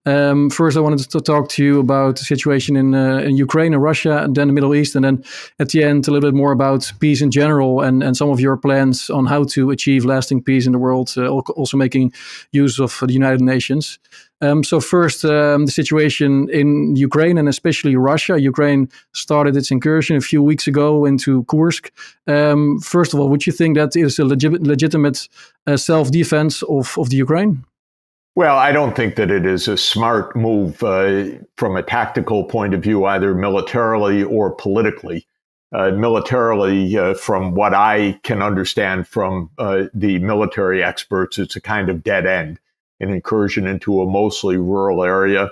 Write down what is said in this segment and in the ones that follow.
First, I wanted to talk to you about the situation in Ukraine and Russia, and then the Middle East, and then at the end, a little bit more about peace in general and some of your plans on how to achieve lasting peace in the world, also making use of the United Nations. So first, the situation in Ukraine and especially Russia. Ukraine started its incursion a few weeks ago into Kursk. First of all, would you think that is a legitimate self-defense of the Ukraine? Well, I don't think that it is a smart move from a tactical point of view, either militarily or politically. Militarily, from what I can understand from the military experts, it's a kind of dead end, an incursion into a mostly rural area.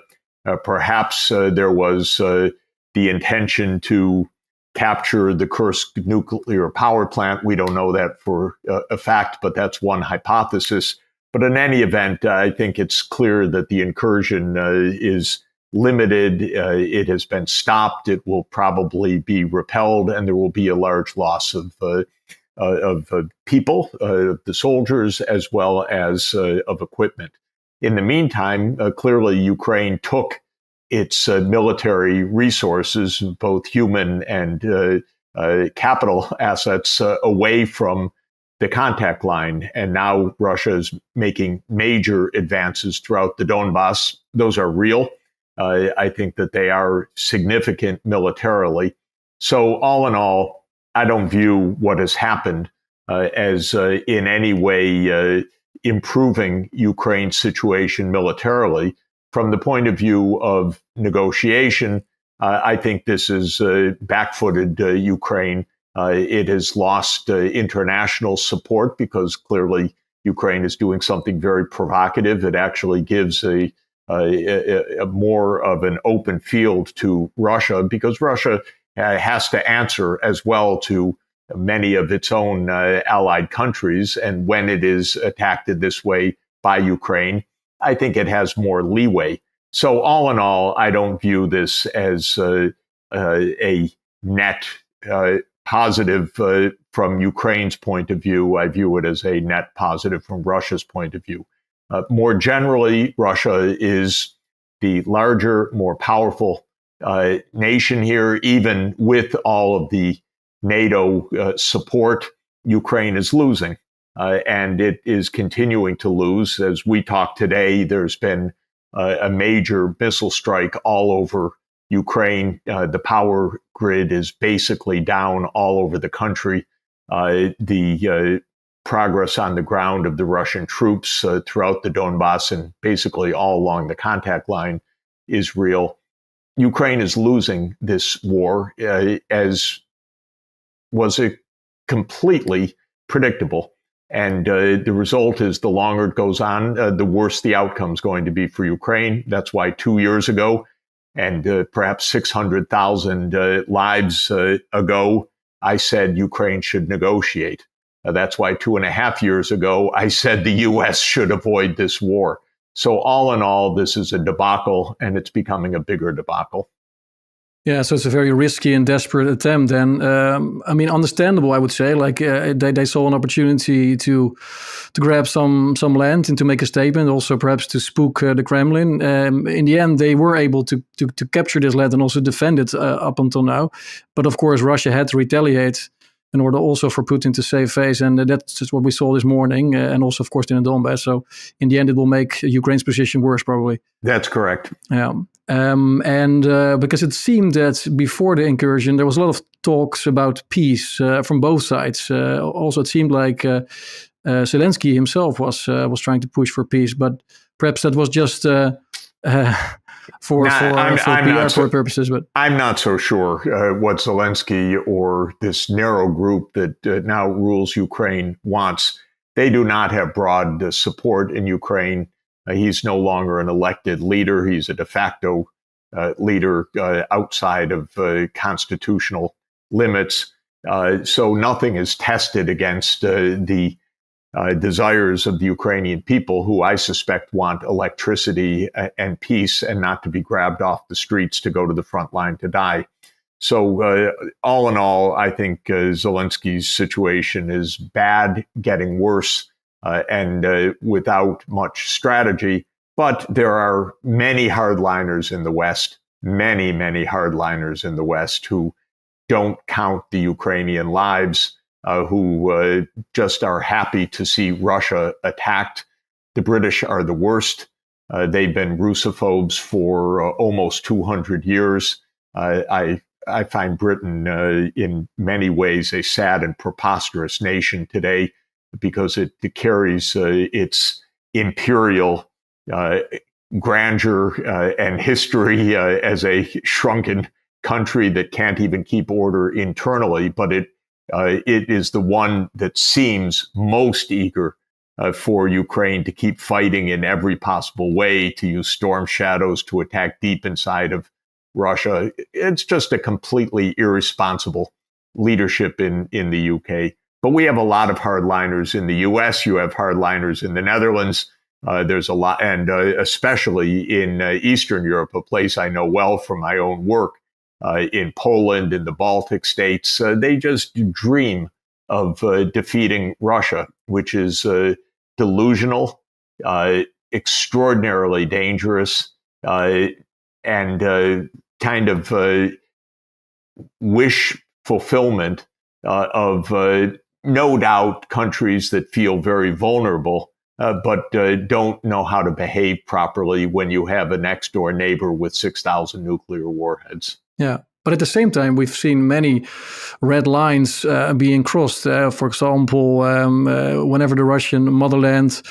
Perhaps there was the intention to capture the Kursk nuclear power plant. We don't know that for a fact, but that's one hypothesis. But in any event, I think it's clear that the incursion is limited. It has been stopped. It will probably be repelled, and there will be a large loss of people, the soldiers, as well as of equipment. In the meantime, clearly Ukraine took its military resources, both human and capital assets, away from the contact line. And now Russia is making major advances throughout the Donbass. Those are real. I think that they are significant militarily. So all in all, I don't view what has happened as in any way improving Ukraine's situation militarily. From the point of view of negotiation, I think this is back-footed Ukraine. It has lost international support because clearly Ukraine is doing something very provocative. It actually gives a more of an open field to Russia because Russia has to answer as well to many of its own allied countries. And when it is attacked in this way by Ukraine, I think it has more leeway. So all in all, I don't view this as a net positive from Ukraine's point of view. I view it as a net positive from Russia's point of view. More generally, Russia is the larger, more powerful nation here. Even with all of the NATO support, Ukraine is losing. And it is continuing to lose. As we talk today, there's been a major missile strike all over Ukraine. The power grid is basically down all over the country. The progress on the ground of the Russian troops throughout the Donbass and basically all along the contact line is real. Ukraine is losing this war, as was completely predictable. And the result is the longer it goes on, the worse the outcome is going to be for Ukraine. That's why 2 years ago, and perhaps 600,000 lives ago, I said Ukraine should negotiate. That's why 2.5 years ago, I said the U.S. should avoid this war. So all in all, this is a debacle, and it's becoming a bigger debacle. Yeah, so it's a very risky and desperate attempt. And I mean, understandable, I would say. Like they saw an opportunity to grab some land and to make a statement, also perhaps to spook the Kremlin. In the end, they were able to capture this land and also defend it up until now. But of course, Russia had to retaliate in order also for Putin to save face. And that's just what we saw this morning. And also, of course, in the Donbass. So in the end, it will make Ukraine's position worse, probably. That's correct. Yeah. And because it seemed that before the incursion, there was a lot of talks about peace from both sides. Also, it seemed like Zelensky himself was trying to push for peace, but perhaps that was just for PR purposes. But I'm not so sure what Zelensky or this narrow group that now rules Ukraine wants. They do not have broad support in Ukraine. He's no longer an elected leader. He's a de facto leader outside of constitutional limits. So nothing is tested against the desires of the Ukrainian people, who I suspect want electricity and peace and not to be grabbed off the streets to go to the front line to die. So all in all, I think Zelensky's situation is bad, getting worse. And without much strategy. But there are many hardliners in the West, many hardliners in the West who don't count the Ukrainian lives, who just are happy to see Russia attacked. The British are the worst. They've been Russophobes for almost 200 years. I find Britain in many ways a sad and preposterous nation today because it carries its imperial grandeur and history as a shrunken country that can't even keep order internally, but it is the one that seems most eager for Ukraine to keep fighting in every possible way, to use storm shadows to attack deep inside of Russia. It's just a completely irresponsible leadership in the UK. But we have a lot of hardliners in the US. You have hardliners in the Netherlands. There's a lot, and especially in Eastern Europe, a place I know well from my own work, in Poland, in the Baltic states. They just dream of defeating Russia, which is delusional, extraordinarily dangerous, and kind of wish fulfillment of no doubt countries that feel very vulnerable, but don't know how to behave properly when you have a next door neighbor with 6,000 nuclear warheads. Yeah. But at the same time, we've seen many red lines being crossed. For example, whenever the Russian motherland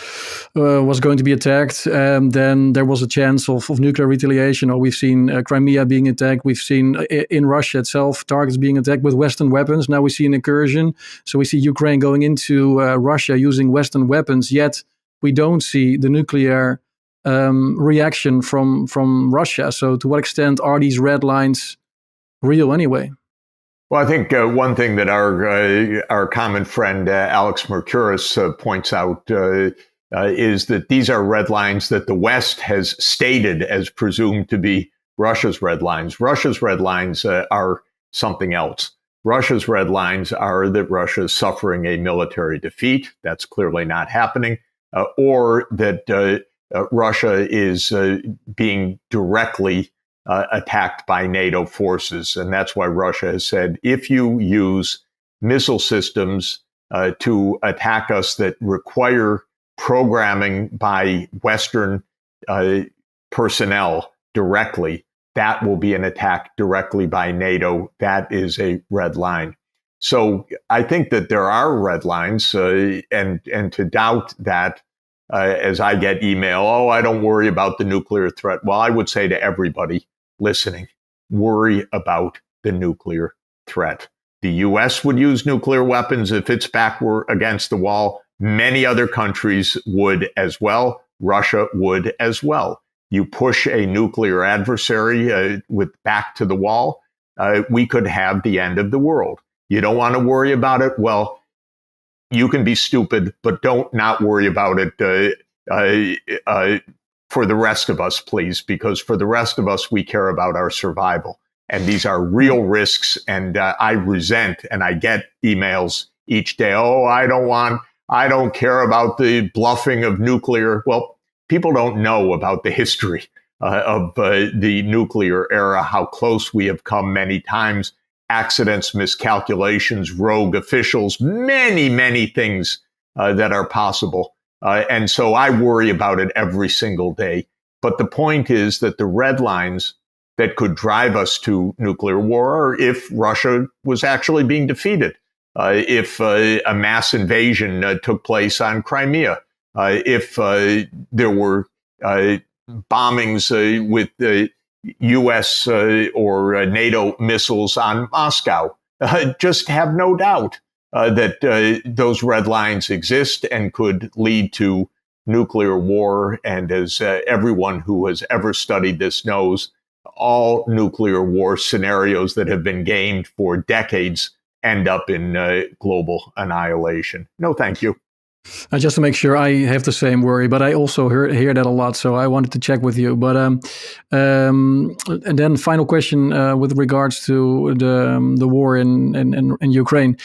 was going to be attacked, then there was a chance of nuclear retaliation. Or we've seen Crimea being attacked. We've seen in Russia itself targets being attacked with Western weapons. Now we see an incursion. So we see Ukraine going into Russia using Western weapons. Yet we don't see the nuclear reaction from Russia. So to what extent are these red lines real anyway? Well, I think one thing that our common friend Alex Mercouris points out is that these are red lines that the West has stated as presumed to be Russia's red lines. Russia's red lines are something else. Russia's red lines are that Russia is suffering a military defeat. That's clearly not happening. Or that Russia is being directly attacked by NATO forces. And that's why Russia has said, if you use missile systems to attack us that require programming by Western personnel directly, that will be an attack directly by NATO. That is a red line. So I think that there are red lines, and to doubt that, as I get email, I don't worry about the nuclear threat. Well, I would say to everybody listening, worry about the nuclear threat. The U.S. would use nuclear weapons if its back were against the wall. Many other countries would as well. Russia would as well. You push a nuclear adversary with back to the wall, we could have the end of the world. You don't want to worry about it? Well, you can be stupid, but don't not worry about it for the rest of us, please, because for the rest of us, we care about our survival. And these are real risks. And I resent, and I get emails each day, I don't care about the bluffing of nuclear. Well, people don't know about the history of the nuclear era, how close we have come many times, accidents, miscalculations, rogue officials, many things that are possible. And so I worry about it every single day. But the point is that the red lines that could drive us to nuclear war are if Russia was actually being defeated, if a mass invasion took place on Crimea, if there were bombings with U.S. or NATO missiles on Moscow. Just have no doubt that those red lines exist and could lead to nuclear war. And as everyone who has ever studied this knows, all nuclear war scenarios that have been gamed for decades end up in global annihilation. No, thank you. Just to make sure, I have the same worry, but I also hear that a lot. So I wanted to check with you. But and then final question with regards to the war in Ukraine.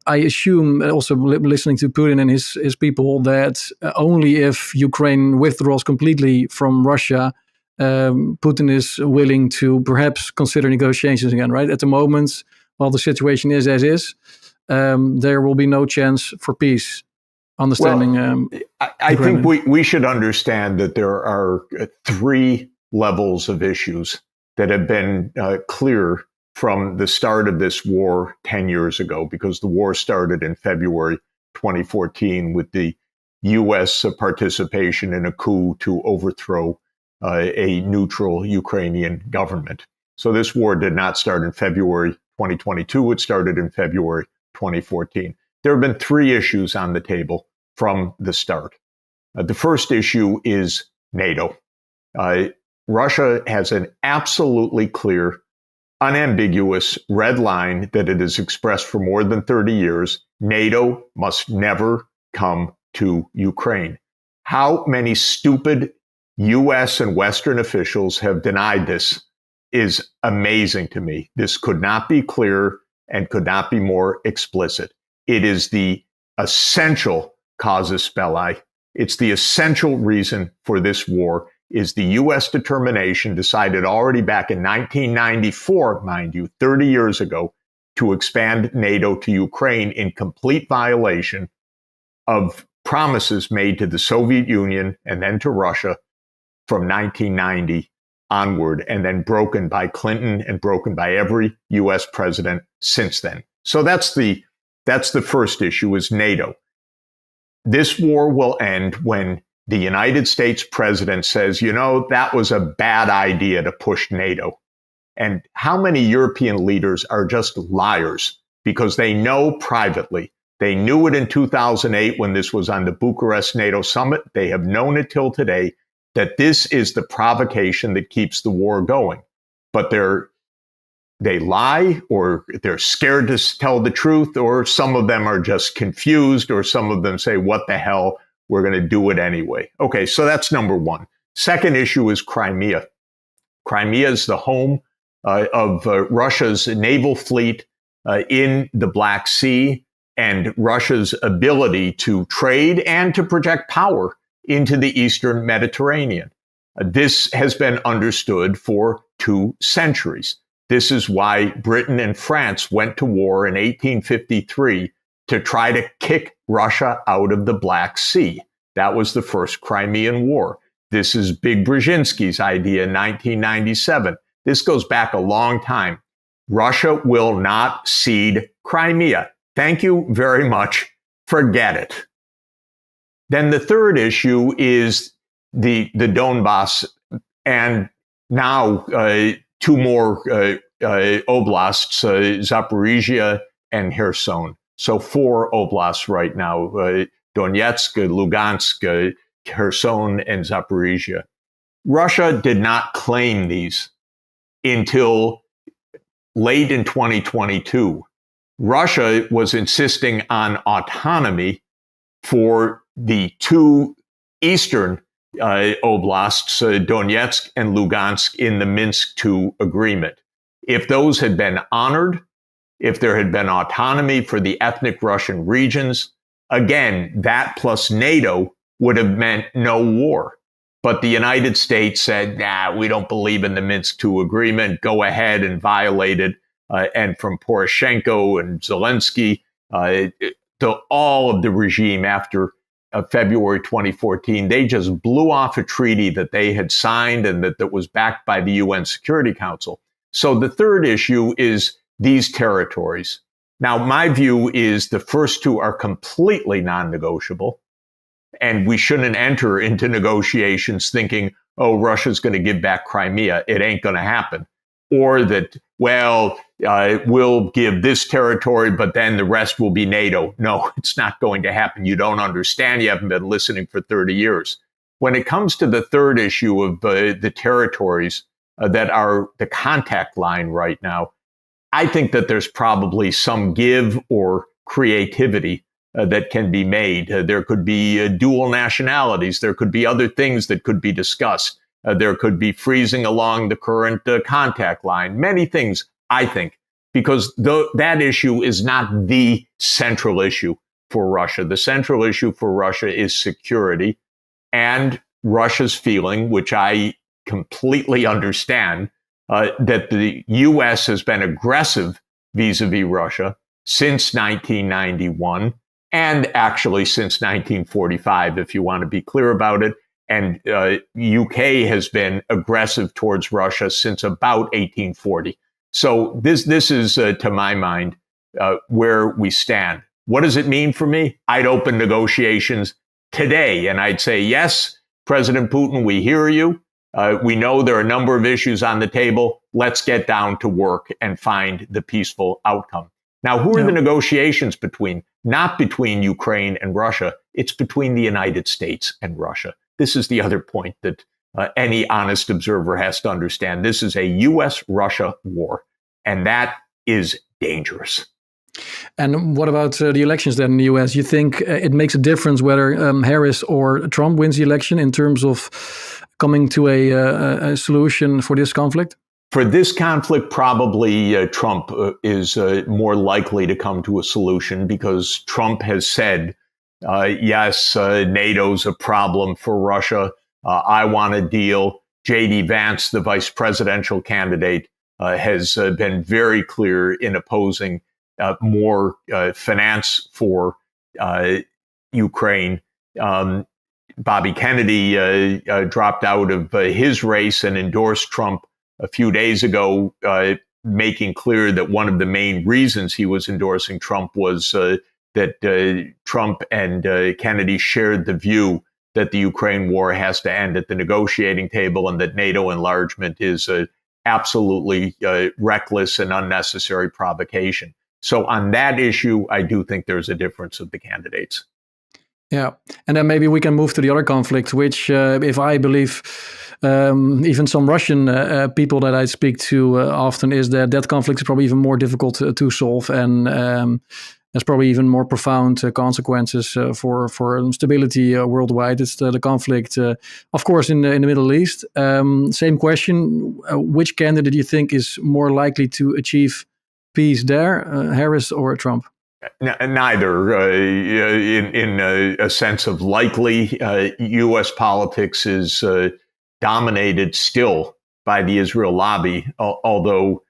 I assume also listening to Putin and his people that only if Ukraine withdraws completely from Russia, Putin is willing to perhaps consider negotiations again. Right at the moment, while the situation is as is, there will be no chance for peace. Understanding. Well, I think we should understand that there are three levels of issues that have been clear from the start of this war 10 years ago, because the war started in February 2014 with the U.S. participation in a coup to overthrow a neutral Ukrainian government. So this war did not start in February 2022. It started in February 2014. There have been three issues on the table from the start. The first issue is NATO. Russia has an absolutely clear, unambiguous red line that it has expressed for more than 30 years. NATO must never come to Ukraine. How many stupid U.S. and Western officials have denied this is amazing to me. This could not be clearer and could not be more explicit. It is the essential casus belli. It's the essential reason for this war is the U.S. determination decided already back in 1994, mind you, 30 years ago, to expand NATO to Ukraine in complete violation of promises made to the Soviet Union and then to Russia from 1990 onward, and then broken by Clinton and broken by every U.S. president since then. So that's the first issue, is NATO. This war will end when the United States president says, you know, that was a bad idea to push NATO. And how many European leaders are just liars because they know privately? They knew it in 2008 when this was on the Bucharest NATO summit. They have known it till today that this is the provocation that keeps the war going. But they lie, or they're scared to tell the truth, or some of them are just confused, or some of them say, what the hell, we're going to do it anyway. Okay, so that's number one. Second issue is Crimea. Crimea is the home of Russia's naval fleet in the Black Sea, and Russia's ability to trade and to project power into the Eastern Mediterranean. This has been understood for 2 centuries. This is why Britain and France went to war in 1853 to try to kick Russia out of the Black Sea. That was the first Crimean War. This is Big Brzezinski's idea in 1997. This goes back a long time. Russia will not cede Crimea. Thank you very much. Forget it. Then the third issue is the Donbass, and now 2 more oblasts, Zaporizhia and Kherson. So 4 oblasts right now, Donetsk, Lugansk, Kherson, and Zaporizhia. Russia did not claim these until late in 2022. Russia was insisting on autonomy for the 2 eastern oblasts, Donetsk and Lugansk, in the Minsk II agreement. If those had been honored, if there had been autonomy for the ethnic Russian regions, again, that plus NATO would have meant no war. But the United States said, nah, we don't believe in the Minsk II agreement. Go ahead and violate it. And from Poroshenko and Zelensky to all of the regime after February 2014, they just blew off a treaty that they had signed and that was backed by the UN Security Council. So the third issue is these territories. Now, my view is the first 2 are completely non-negotiable, and we shouldn't enter into negotiations thinking, oh, Russia's going to give back Crimea. It ain't going to happen. Or that, well, we'll give this territory, but then the rest will be NATO. No, it's not going to happen. You don't understand. You haven't been listening for 30 years. When it comes to the third issue of the territories that are the contact line right now, I think that there's probably some give or creativity that can be made. There could be dual nationalities. There could be other things that could be discussed. There could be freezing along the current contact line. Many things, I think, because that issue is not the central issue for Russia. The central issue for Russia is security, and Russia's feeling, which I completely understand, that the U.S. has been aggressive vis-a-vis Russia since 1991, and actually since 1945, if you want to be clear about it. And UK has been aggressive towards Russia since about 1840. So this is, to my mind, where we stand. What does it mean for me? I'd open negotiations today, and I'd say, yes, President Putin, we hear you. We know there are a number of issues on the table. Let's get down to work and find the peaceful outcome. Now, who are the negotiations between? Not between Ukraine and Russia. It's between the United States and Russia. This is the other point that any honest observer has to understand. This is a U.S.-Russia war, and that is dangerous. And what about the elections then in the U.S.? You think it makes a difference whether Harris or Trump wins the election in terms of coming to a solution for this conflict? For this conflict, probably Trump is more likely to come to a solution, because Trump has said, yes, NATO's a problem for Russia. I want a deal. J.D. Vance, the vice presidential candidate, has been very clear in opposing more finance for Ukraine. Bobby Kennedy dropped out of his race and endorsed Trump a few days ago, making clear that one of the main reasons he was endorsing Trump was that Trump and Kennedy shared the view that the Ukraine war has to end at the negotiating table, and that NATO enlargement is absolutely reckless and unnecessary provocation. So on that issue, I do think there's a difference of the candidates. Yeah. And then maybe we can move to the other conflict, which, if I believe, even some Russian people that I speak to often, is that conflict is probably even more difficult to solve, and there's probably even more profound consequences for stability worldwide. It's the conflict, of course, in the Middle East. Same question: which candidate do you think is more likely to achieve peace there, Harris or Trump? Neither. In a sense of likely, U.S. politics is dominated still by the Israel lobby, although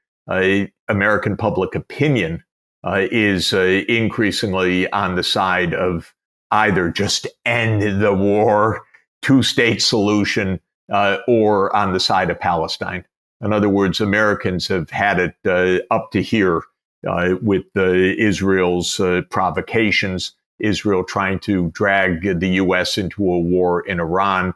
American public opinion is increasingly on the side of either just end the war, two-state solution, or on the side of Palestine. In other words, Americans have had it up to here with Israel's provocations, Israel trying to drag the U.S. into a war in Iran,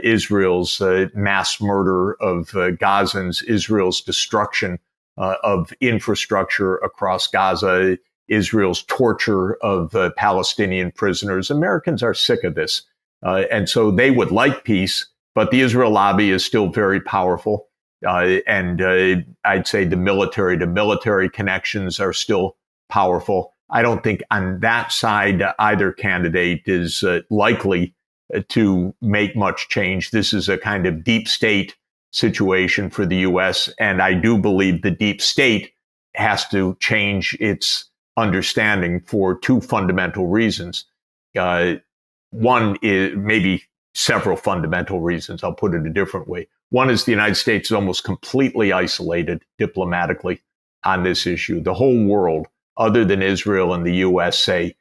Israel's mass murder of Gazans, Israel's destruction of infrastructure across Gaza, Israel's torture of Palestinian prisoners. Americans are sick of this. And so they would like peace, but the Israel lobby is still very powerful. And I'd say the military to military connections are still powerful. I don't think on that side either candidate is likely to make much change. This is a kind of deep state situation for the U.S. And I do believe the deep state has to change its understanding for two fundamental reasons. One is maybe several fundamental reasons. I'll put it a different way. One is the United States is almost completely isolated diplomatically on this issue. The whole world, other than Israel and the U.S., say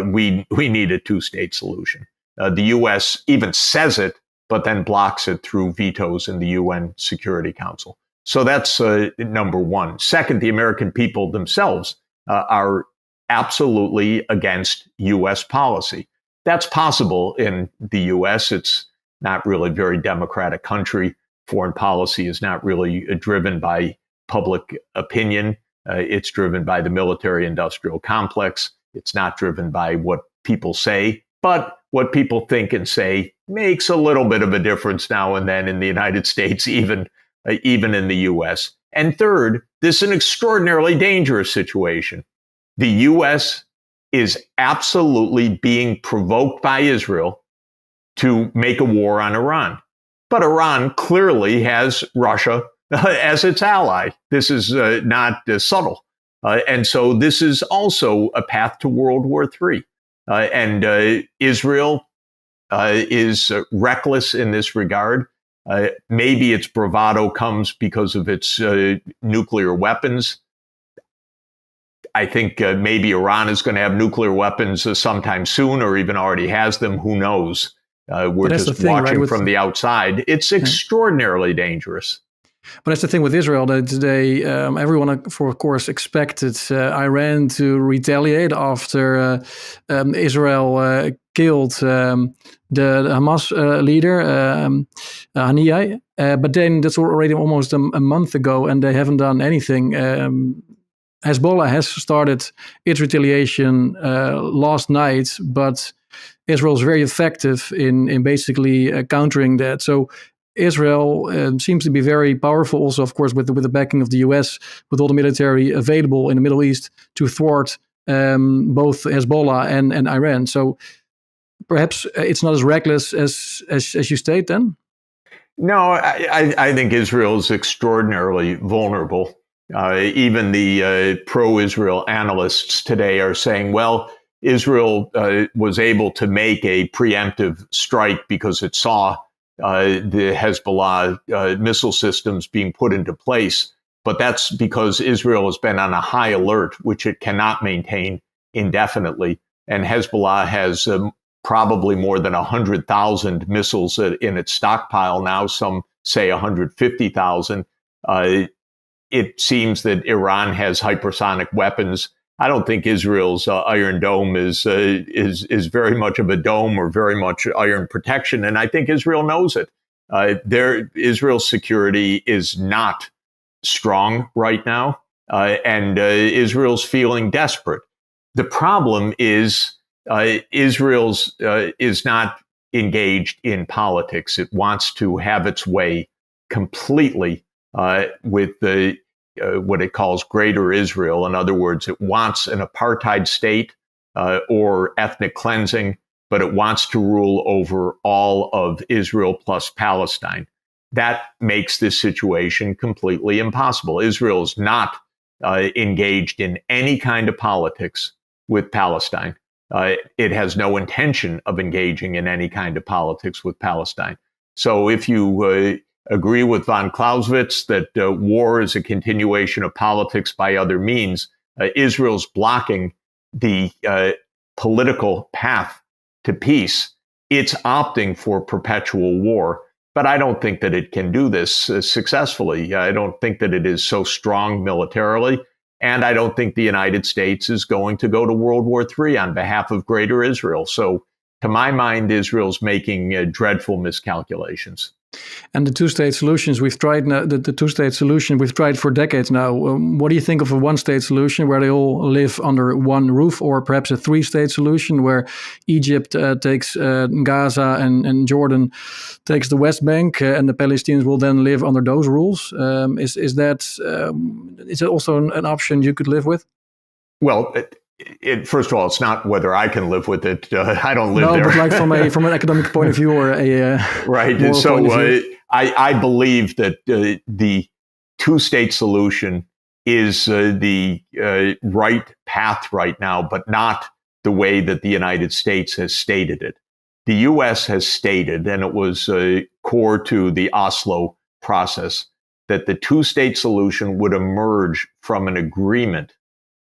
we need a two-state solution. The U.S. even says it, but then blocks it through vetoes in the UN Security Council. So that's number one. Second, the American people themselves are absolutely against U.S. policy. That's possible in the U.S. It's not really a very democratic country. Foreign policy is not really driven by public opinion. It's driven by the military-industrial complex. It's not driven by what people say, but what people think and say makes a little bit of a difference now and then in the United States, even in the U.S. And third, this is an extraordinarily dangerous situation. The U.S. is absolutely being provoked by Israel to make a war on Iran. But Iran clearly has Russia as its ally. This is not subtle. And so this is also a path to World War III. And Israel is reckless in this regard. Maybe its bravado comes because of its nuclear weapons. I think maybe Iran is going to have nuclear weapons sometime soon, or even already has them. Who knows? We're just watching right? From the outside. It's extraordinarily dangerous. But that's the thing with Israel, that they, everyone, of course, expected Iran to retaliate after Israel killed the Hamas leader, Haniyeh. But then that's already almost a month ago, and they haven't done anything. Hezbollah has started its retaliation last night, but Israel is very effective in basically countering that. So Israel seems to be very powerful also, of course, with the backing of the US, with all the military available in the Middle East to thwart both Hezbollah and Iran. So perhaps it's not as reckless as you state then? No, I think Israel is extraordinarily vulnerable. Even the pro-Israel analysts today are saying, well, Israel was able to make a preemptive strike because it saw the Hezbollah missile systems being put into place. But that's because Israel has been on a high alert, which it cannot maintain indefinitely. And Hezbollah has probably more than 100,000 missiles in its stockpile now. Some say 150,000. It seems that Iran has hypersonic weapons. I don't think Israel's Iron Dome is very much of a dome or very much iron protection, and I think Israel knows it. Israel's security is not strong right now, and Israel's feeling desperate. The problem is Israel's is not engaged in politics. It wants to have its way completely with the what it calls Greater Israel. In other words, it wants an apartheid state or ethnic cleansing, but it wants to rule over all of Israel plus Palestine. That makes this situation completely impossible. Israel is not engaged in any kind of politics with Palestine. It has no intention of engaging in any kind of politics with Palestine. So if you agree with von Clausewitz that war is a continuation of politics by other means, Israel's blocking the political path to peace. It's opting for perpetual war. But I don't think that it can do this successfully. I don't think that it is so strong militarily. And I don't think the United States is going to go to World War III on behalf of Greater Israel. So to my mind, Israel's making dreadful miscalculations. And the two-state solutions we've tried now, the two-state solution we've tried for decades now. What do you think of a one-state solution where they all live under one roof, or perhaps a three-state solution where Egypt takes Gaza and Jordan takes the West Bank, and the Palestinians will then live under those rules? Is it also an option you could live with? Well, first of all, it's not whether I can live with it. I don't live there. No, but like from an academic point of view or a right. So I believe that the two-state solution is the right path right now, but not the way that the United States has stated it. The U.S. has stated, and it was core to the Oslo process, that the two-state solution would emerge from an agreement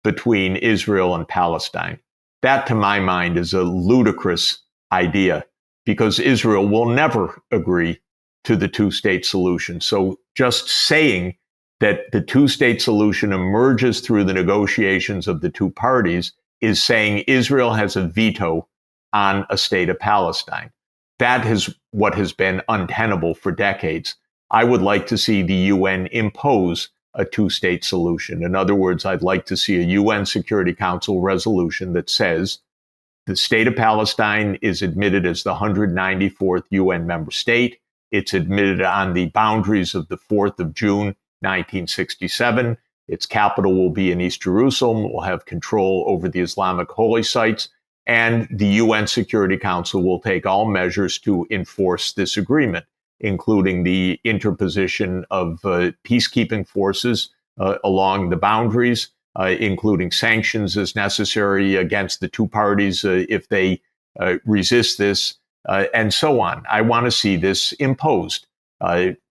between Israel and Palestine. That, to my mind, is a ludicrous idea because Israel will never agree to the two-state solution. So just saying that the two-state solution emerges through the negotiations of the two parties is saying Israel has a veto on a state of Palestine. That is what has been untenable for decades. I would like to see the UN impose a two-state solution. In other words, I'd like to see a UN Security Council resolution that says the state of Palestine is admitted as the 194th UN member state. It's admitted on the boundaries of the 4th of June, 1967. Its capital will be in East Jerusalem. It will have control over the Islamic holy sites. And the UN Security Council will take all measures to enforce this agreement, including the interposition of peacekeeping forces along the boundaries, including sanctions as necessary against the two parties if they resist this, and so on. I want to see this imposed.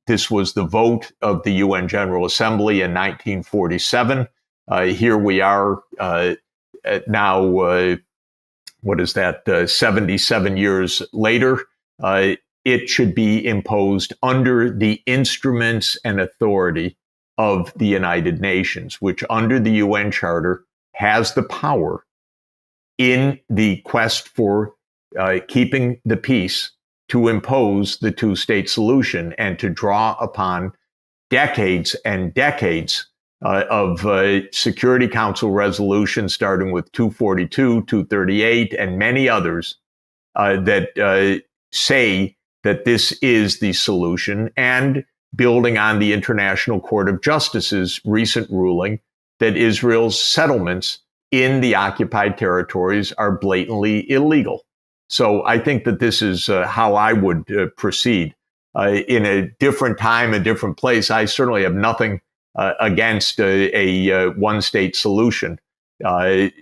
This was the vote of the UN General Assembly in 1947. Here we are now. What is that, 77 years later, it should be imposed under the instruments and authority of the United Nations, which under the UN Charter has the power in the quest for keeping the peace to impose the two-state solution and to draw upon decades and decades of Security Council resolutions, starting with 242, 238, and many others that say that this is the solution, and building on the International Court of Justice's recent ruling that Israel's settlements in the occupied territories are blatantly illegal. So I think that this is how I would proceed. In a different time, a different place, I certainly have nothing against a one-state solution, a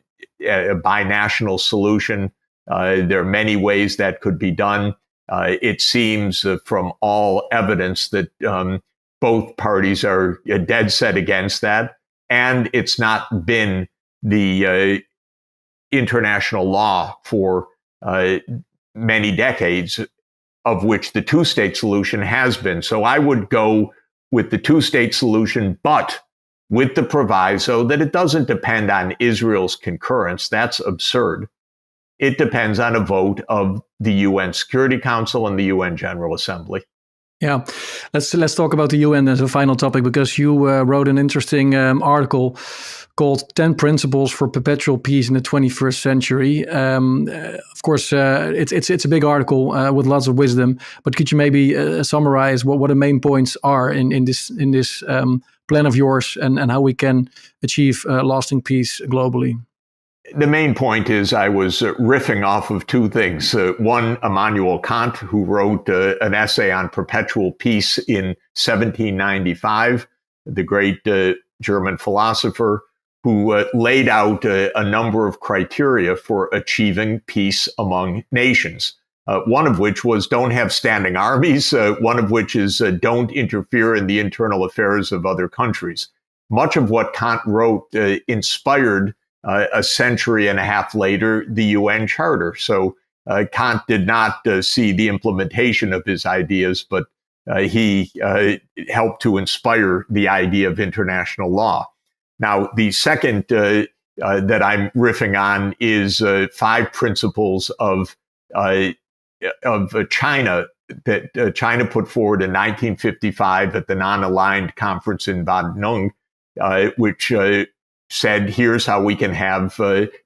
binational solution. There are many ways that could be done. It seems from all evidence that both parties are dead set against that, and it's not been the international law for many decades, of which the two-state solution has been. So I would go with the two-state solution, but with the proviso that it doesn't depend on Israel's concurrence. That's absurd. It depends on a vote of the UN Security Council and the UN General Assembly. Yeah, let's talk about the UN as a final topic, because you wrote an interesting article called 10 Principles for Perpetual Peace in the 21st Century. Of course, it's a big article with lots of wisdom, but could you maybe summarize what the main points are in this plan of yours, and how we can achieve lasting peace globally? The main point is I was riffing off of two things. One, Immanuel Kant, who wrote an essay on perpetual peace in 1795, the great German philosopher, who laid out a number of criteria for achieving peace among nations. One of which was don't have standing armies. One of which is don't interfere in the internal affairs of other countries. Much of what Kant wrote inspired a century and a half later, the UN Charter. So Kant did not see the implementation of his ideas, but he helped to inspire the idea of international law. Now, the second that I'm riffing on is 5 principles of China that China put forward in 1955 at the Non-Aligned Conference in Bandung, which said, here's how we can have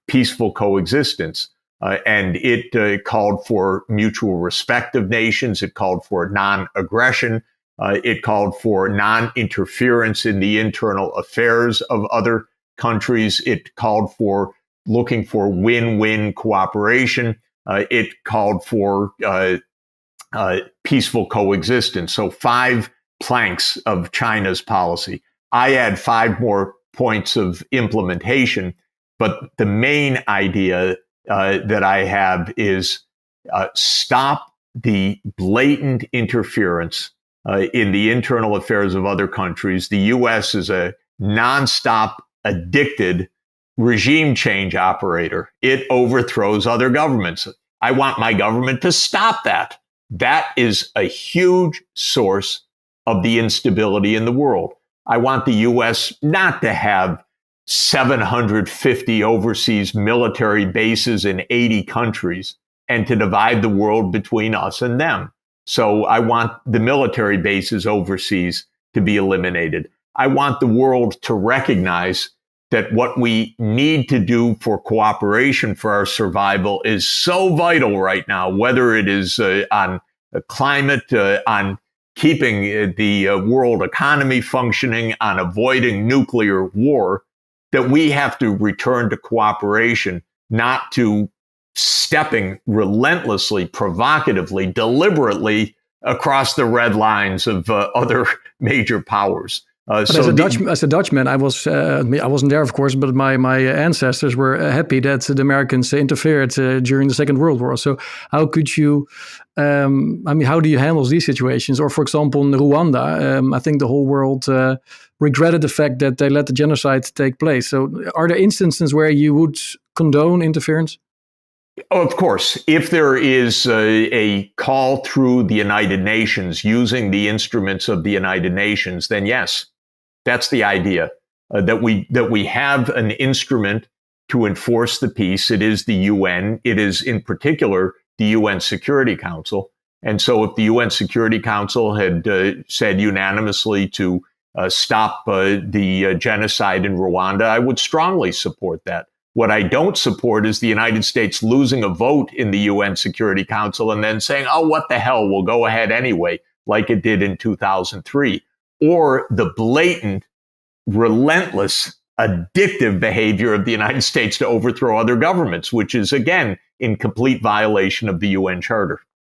peaceful coexistence. And it called for mutual respect of nations. It called for non-aggression. It called for non-interference in the internal affairs of other countries. It called for looking for win-win cooperation. It called for peaceful coexistence. So 5 planks of China's policy. I add 5 more points of implementation, but the main idea that I have is stop the blatant interference in the internal affairs of other countries. The U.S. is a nonstop, addicted regime change operator. It overthrows other governments. I want my government to stop that. That is a huge source of the instability in the world. I want the U.S. not to have 750 overseas military bases in 80 countries and to divide the world between us and them. So I want the military bases overseas to be eliminated. I want the world to recognize that what we need to do for cooperation for our survival is so vital right now, whether it is on climate, on keeping the world economy functioning, on avoiding nuclear war, that we have to return to cooperation, not to stepping relentlessly, provocatively, deliberately across the red lines of other major powers. But as a Dutchman, I wasn't there, of course, but my ancestors were happy that the Americans interfered during the Second World War. So how could you, how do you handle these situations? Or, for example, in Rwanda, I think the whole world regretted the fact that they let the genocide take place. So are there instances where you would condone interference? Of course, if there is a call through the United Nations using the instruments of the United Nations, then yes. That's the idea, that we have an instrument to enforce the peace. It is the UN. It is, in particular, the UN Security Council. And so if the UN Security Council had said unanimously to stop the genocide in Rwanda, I would strongly support that. What I don't support is the United States losing a vote in the UN Security Council and then saying, oh, what the hell, we'll go ahead anyway, like it did in 2003. Or the blatant, relentless, addictive behavior of the United States to overthrow other governments, which is, again, in complete violation of the UN Charter.